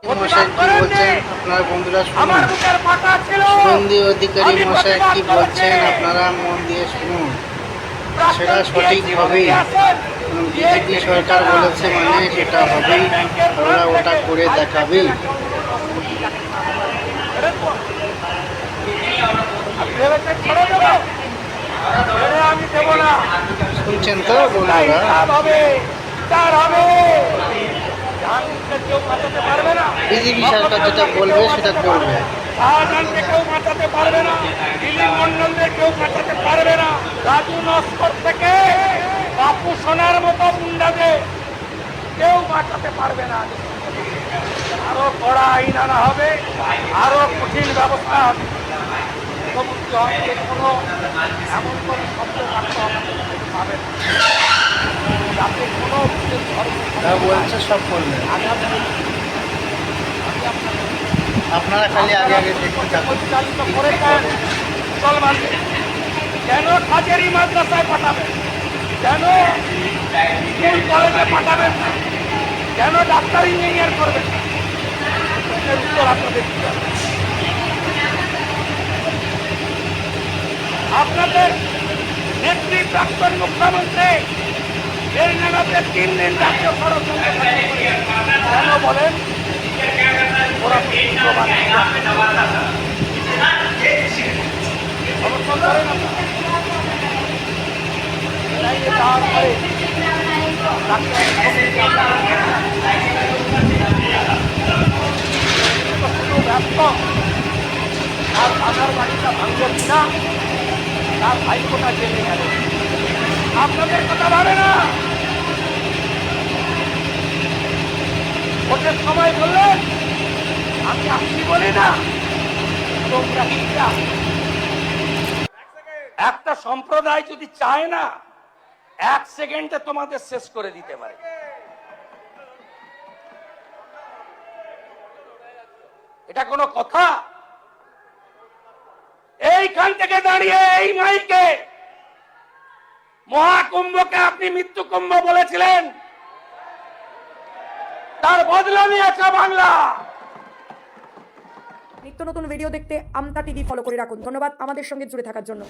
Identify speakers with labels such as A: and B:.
A: মশাই কি বলছেন আপনারা বন্ধুরা শুনুন। শুভেন্দু অধিকারী মশাই কি বলছেন আপনারা মন দিয়ে শুনুন, সেটা সঠিক হবেই। বিজেপি সরকার বলেছে মানে সেটা হবেই, ওরা ওটা করে দেখাবেই। শুনছেন তো বন্ধুরা, বিজেপি সরকার যেটা বলবে সেটা করবে।
B: শাহজাহানকে কেউ বাঁচাতে পারবে না, দিলীপ মন্ডলদের কেউ বাঁচাতে পারবে না। রাজু নস্কর থেকে বাপু সোনার মতো গুন্ডাদের কেউ বাঁচাতে পারবে না। আরো কড়া আইন আনা হবে, আরো কঠিন ব্যবস্থা হবে। কোনো এমন কোনো শব্দ রাখতে হবে না যাতে কোনো
A: বলছে সব করবে। আপনারা খালি আগে আগে দেখুন
B: পরিচালিত করেছেন মুসলমানদের। কেন হাজারি মাদ্রাসায় পাঠাবেন, কেন স্কুল কলেজে পাঠাবেন না, কেন ডাক্তার ইঞ্জিনিয়ার করবেন না? উত্তর আপনাদের দিতে হবে। আপনাদের নেত্রী প্রাক্তন মুখ্যমন্ত্রী এর নাগাতে 3 দিন রাজ্য ষড়যন্ত্র কেন বলেন? ওরা সমর্থন করেন শুধু ব্যস্ত আর আধার বাড়িটা ভাঙল কিনা, তার ভাইপোটা জেনে গেল। আপনাদের কথা ভাবে না। ভোটের সময় বললেন আমি আসছি বলি না, তোমরা একটা সম্প্রদায় যদি চায় না 1 সেকেন্ডে তোমাদের শেষ করে দিতে পারে। এটা কোনো কথা? এইখান থেকে দাঁড়িয়ে এই মাইকে মহাকুম্ভকে আপনি মৃত্যু কুম্ভ বলেছিলেন, তার বদলা নিয়েছে বাংলা।
C: নিত্য নতুন ভিডিও দেখতে আমতা টিভি ফলো করে রাখুন। ধন্যবাদ আমাদের সঙ্গে জুড়ে থাকার জন্য।